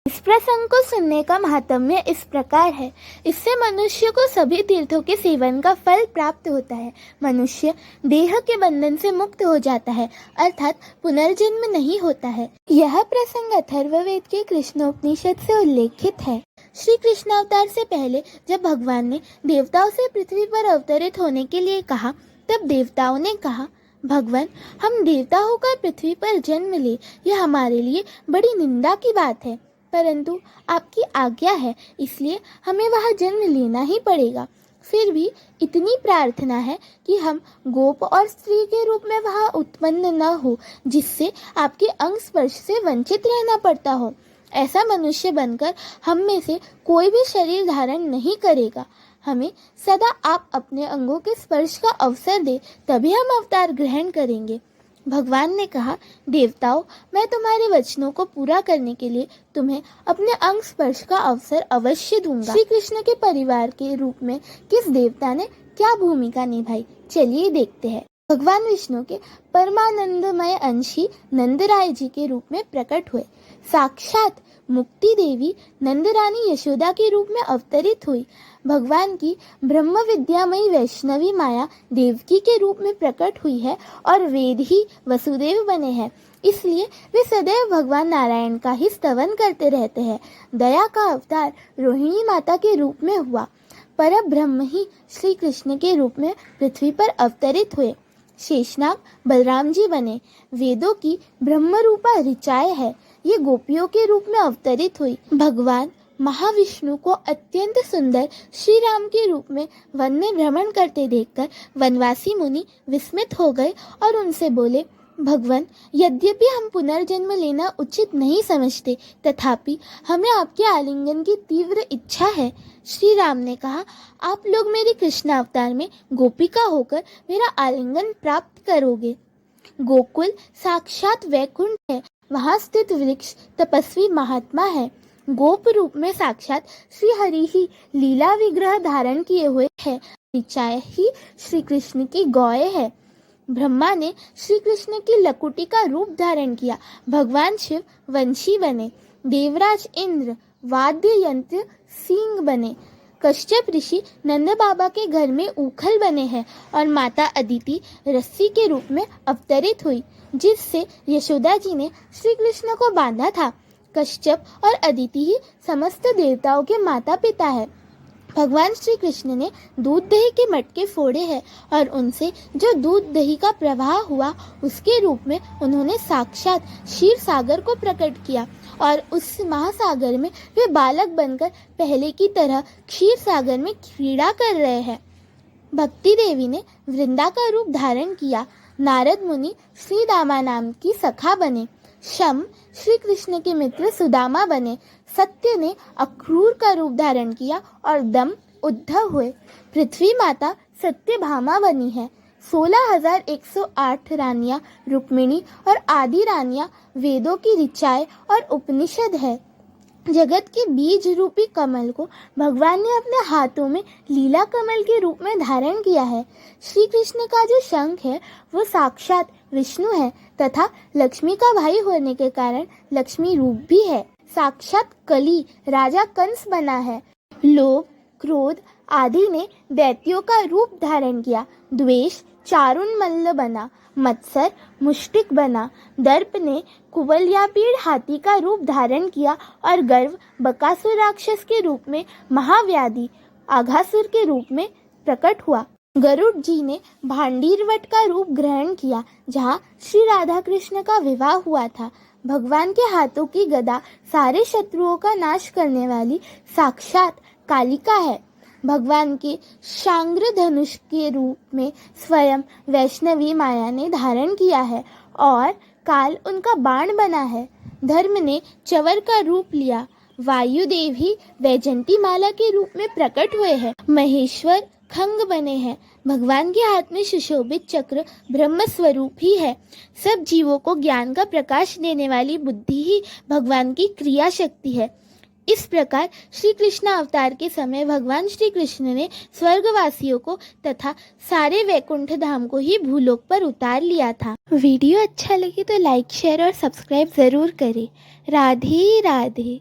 इस प्रसंग को सुनने का महात्म्य इस प्रकार है। इससे मनुष्य को सभी तीर्थों के सेवन का फल प्राप्त होता है। मनुष्य देह के बंधन से मुक्त हो जाता है, अर्थात पुनर्जन्म नहीं होता है। यह प्रसंग अथर्ववेद के कृष्णोपनिषद से उल्लेखित है। श्री कृष्णावतार से पहले जब भगवान ने देवताओं से पृथ्वी पर अवतरित होने के लिए कहा, तब देवताओं ने कहा, भगवान, हम देवता होकर पृथ्वी पर जन्म ले, यह हमारे लिए बड़ी निंदा की बात है, परंतु आपकी आज्ञा है, इसलिए हमें वहाँ जन्म लेना ही पड़ेगा। फिर भी इतनी प्रार्थना है कि हम गोप और स्त्री के रूप में वहाँ उत्पन्न न हो, जिससे आपके अंग स्पर्श से वंचित रहना पड़ता हो। ऐसा मनुष्य बनकर हम में से कोई भी शरीर धारण नहीं करेगा। हमें सदा आप अपने अंगों के स्पर्श का अवसर दे, तभी हम अवतार ग्रहण करेंगे। भगवान ने कहा, देवताओं, मैं तुम्हारे वचनों को पूरा करने के लिए तुम्हें अपने अंग स्पर्श का अवसर अवश्य दूंगा। श्री कृष्ण के परिवार के रूप में किस देवता ने क्या भूमिका निभाई, चलिए देखते हैं। भगवान विष्णु के परमानंदमय अंशी नंदराय जी के रूप में प्रकट हुए। साक्षात मुक्ति देवी नंदरानी यशोदा के रूप में अवतरित हुई। भगवान की ब्रह्म विद्यामयी वैष्णवी माया देवकी के रूप में प्रकट हुई है और वेद ही वसुदेव बने हैं, इसलिए वे सदैव भगवान नारायण का ही स्तवन करते रहते हैं। दया का अवतार रोहिणी माता के रूप में हुआ। पर ब्रह्म ही श्री कृष्ण के रूप में पृथ्वी पर अवतरित हुए। शेषनाग बलराम जी बने। वेदों की ब्रह्म रूपा ऋचाएं है, ये गोपियों के रूप में अवतरित हुई। भगवान महाविष्णु को अत्यंत सुंदर श्री राम के रूप में वन में भ्रमण करते देखकर वनवासी मुनि विस्मित हो गए और उनसे बोले, भगवान, यद्यपि हम पुनर्जन्म लेना उचित नहीं समझते, तथापि हमें आपके आलिंगन की तीव्र इच्छा है। श्री राम ने कहा, आप लोग मेरे कृष्ण अवतार में गोपिका होकर मेरा आलिंगन प्राप्त करोगे। गोकुल साक्षात वैकुंठ है, वहाँ स्थित वृक्ष तपस्वी महात्मा है। गोप रूप में साक्षात श्री हरि ही लीला विग्रह धारण किए हुए है। ऋचाएं ही श्री कृष्ण की गौएं है। ब्रह्मा ने श्री कृष्ण की लकुटी का रूप धारण किया। भगवान शिव वंशी बने। देवराज इंद्र वाद्य यंत्र सींग बने। कश्यप ऋषि नंद बाबा के घर में उखल बने हैं और माता अदिति रस्सी के रूप में अवतरित हुई, जिससे यशोदा जी ने श्री कृष्ण को बांधा था। कश्यप और अदिति ही समस्त देवताओं के माता पिता है। भगवान श्री कृष्ण ने दूध दही के मटके फोड़े हैं और उनसे जो दूध दही का प्रवाह हुआ, उसके रूप में उन्होंने साक्षात क्षीर सागर को प्रकट किया और उस महासागर में वे बालक बनकर पहले की तरह क्षीर सागर में क्रीड़ा कर रहे हैं। भक्ति देवी ने वृंदा का रूप धारण किया। नारद मुनि श्री दामा नाम की सखा बने। शम श्री कृष्ण के मित्र सुदामा बने। सत्य ने अक्रूर का रूप धारण किया और दम उद्धव हुए। पृथ्वी माता सत्यभामा बनी है। 16,108 रानियां रुक्मिणी और आदि रानियां वेदों की ऋचाएं और उपनिषद है। जगत के बीज रूपी कमल को भगवान ने अपने हाथों में लीला कमल के रूप में धारण किया है। श्री कृष्ण का जो शंख है वो साक्षात विष्णु है तथा लक्ष्मी का भाई होने के कारण लक्ष्मी रूप भी है। साक्षात कली राजा कंस बना है। लोभ क्रोध आदि ने दैत्यों का रूप धारण किया। द्वेष चारुणमल्ल बना। मत्सर मुष्टिक बना। दर्प ने कुवलयापीड़ हाथी का रूप धारण किया और गर्व बकासुर राक्षस के रूप में महाव्याधि आघासुर के रूप में प्रकट हुआ। गरुड़ जी ने भांडीरवट का रूप ग्रहण किया, जहाँ श्री राधा कृष्ण का विवाह हुआ था। भगवान के हाथों की गदा सारे शत्रुओं का नाश करने वाली साक्षात कालिका है। भगवान के शांग्र धनुष के रूप में स्वयं वैष्णवी माया ने धारण किया है और काल उनका बाण बना है। धर्म ने चवर का रूप लिया। वायुदेव ही वैजंती माला के रूप में प्रकट हुए हैं। महेश्वर खंग बने हैं। भगवान के हाथ में सुशोभित चक्र ब्रह्म स्वरूप ही है। सब जीवों को ज्ञान का प्रकाश देने वाली बुद्धि ही भगवान की क्रिया शक्ति है। इस प्रकार श्री कृष्ण अवतार के समय भगवान श्री कृष्ण ने स्वर्गवासियों को तथा सारे वैकुंठ धाम को ही भूलोक पर उतार लिया था। वीडियो अच्छा लगे तो लाइक शेयर और सब्सक्राइब जरूर करें। राधे राधे।